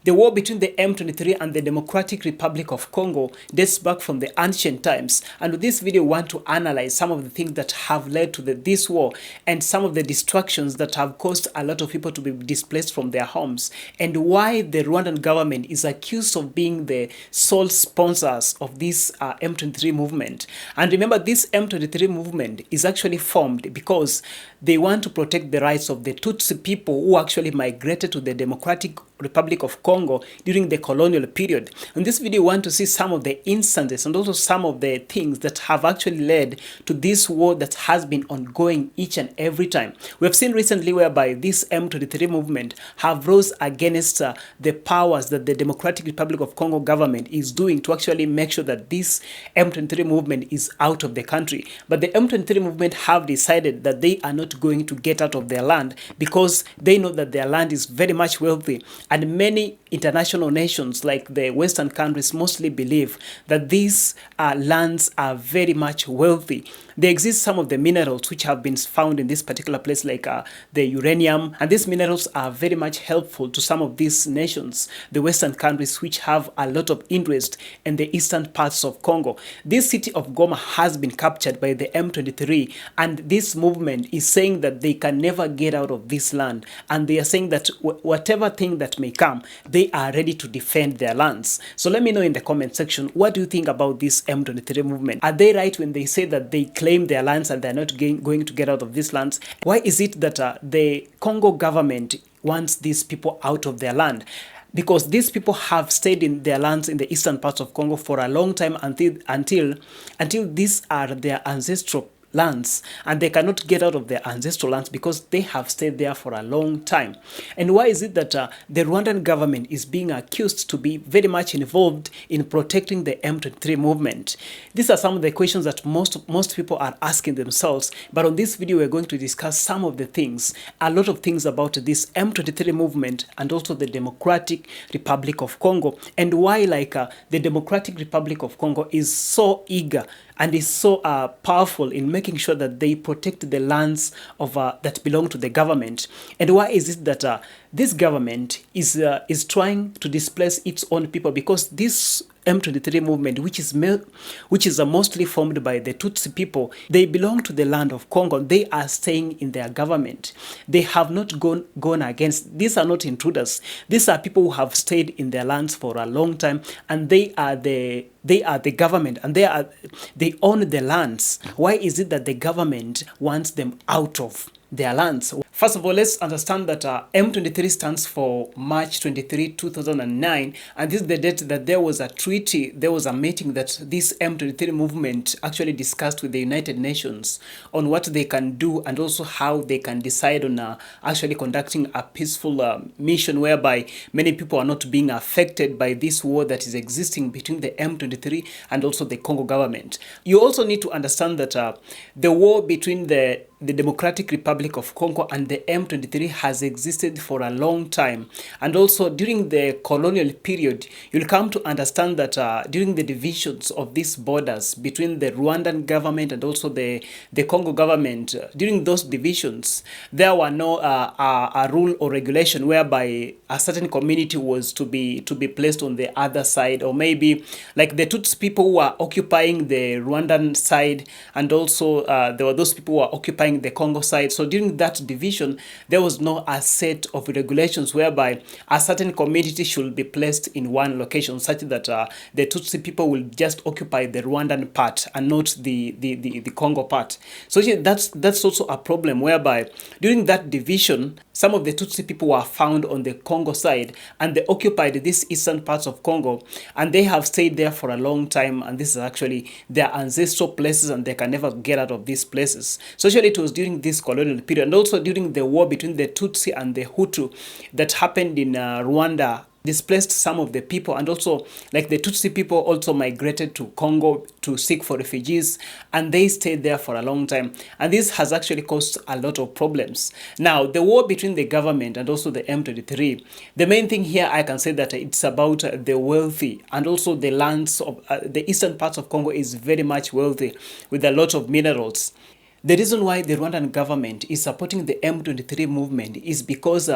The war between the M23 and the Democratic Republic of Congo dates back from the ancient times, and with this video we want to analyze some of the things that have led to this war and some of the destructions that have caused a lot of people to be displaced from their homes, and why the Rwandan government is accused of being the sole sponsors of this M23 movement. And remember, this M23 movement is actually formed because they want to protect the rights of the Tutsi people who actually migrated to the Democratic Republic of Congo during the colonial period. In this video, we want to see some of the instances and also some of the things that have actually led to this war that has been ongoing each and every time. We have seen recently whereby this M23 movement have rose against the powers that the Democratic Republic of Congo government is doing to actually make sure that this M23 movement is out of the country. But the M23 movement have decided that they are not going to get out of their land because they know that their land is very much wealthy. And many international nations like the Western countries mostly believe that these lands are very much wealthy. There exist some of the minerals which have been found in this particular place, like the uranium, and these minerals are very much helpful to some of these nations, the Western countries, which have a lot of interest in the eastern parts of Congo. This city of Goma has been captured by the M23, and this movement is saying that they can never get out of this land, and they are saying that whatever thing that may come, they are ready to defend their lands. So let me know in the comment section, what do you think about this M23 movement? Are they right when they say that they claim their lands and they're not going to get out of these lands? Why is it that the Congo government wants these people out of their land? Because these people have stayed in their lands in the eastern parts of Congo for a long time until these are their ancestral lands, and they cannot get out of their ancestral lands because they have stayed there for a long time. And why is it that the Rwandan government is being accused to be very much involved in protecting the M23 movement? These are some of the questions that most people are asking themselves, but on this video we're going to discuss some of the things, a lot of things about this M23 movement and also the Democratic Republic of Congo, and why the Democratic Republic of Congo is so eager and is so powerful in making sure that they protect the lands of that belong to the government. And why is it that this government is trying to displace its own people? Because this M23 movement, which is mostly formed by the Tutsi people, they belong to the land of Congo. They are staying in their government. They have not gone against. These are not intruders. These are people who have stayed in their lands for a long time, and they are the government, and they own the lands. Why is it that the government wants them out of their lands? First of all, let's understand that M23 stands for March 23, 2009, and this is the date that there was a treaty, there was a meeting that this M23 movement actually discussed with the United Nations on what they can do and also how they can decide on actually conducting a peaceful mission whereby many people are not being affected by this war that is existing between the M23 and also the Congo government. You also need to understand that the war between the Democratic Republic of Congo and the M23 has existed for a long time. And also during the colonial period, you'll come to understand that during the divisions of these borders between the Rwandan government and also the Congo government, during those divisions, there were no a rule or regulation whereby a certain community was to be placed on the other side, or maybe like the Tutsi people who are occupying the Rwandan side, and also there were those people who are occupying the Congo side. So during that division, there was no a set of regulations whereby a certain community should be placed in one location, such that the Tutsi people will just occupy the Rwandan part and not the Congo part. So that's also a problem whereby during that division, some of the Tutsi people were found on the Congo side, and they occupied these eastern parts of Congo, and they have stayed there for a long time, and this is actually their ancestral places, and they can never get out of these places. So actually it was during this colonial period, and also during the war between the Tutsi and the Hutu that happened in Rwanda, displaced some of the people, and also like the Tutsi people also migrated to Congo to seek for refugees, and they stayed there for a long time, and this has actually caused a lot of problems. Now the war between the government and also the M23, the main thing here I can say that it's about the wealthy, and also the lands of the eastern parts of Congo is very much wealthy with a lot of minerals. The reason why the Rwandan government is supporting the M23 movement is because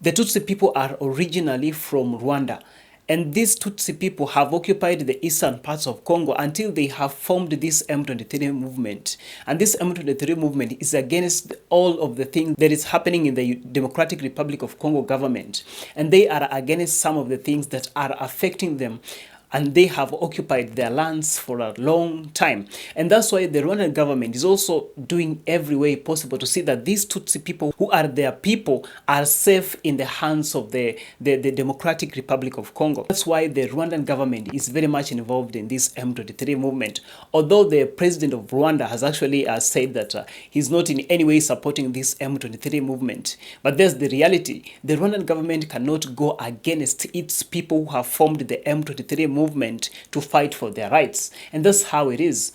The Tutsi people are originally from Rwanda. And these Tutsi people have occupied the eastern parts of Congo until they have formed this M23 movement. And this M23 movement is against all of the things that is happening in the Democratic Republic of Congo government. And they are against some of the things that are affecting them. And they have occupied their lands for a long time. And that's why the Rwandan government is also doing every way possible to see that these Tutsi people, who are their people, are safe in the hands of the Democratic Republic of Congo. That's why the Rwandan government is very much involved in this M23 movement. Although the president of Rwanda has actually said that he's not in any way supporting this M23 movement. But there's the reality. The Rwandan government cannot go against its people who have formed the M23 movement to fight for their rights. And that's how it is.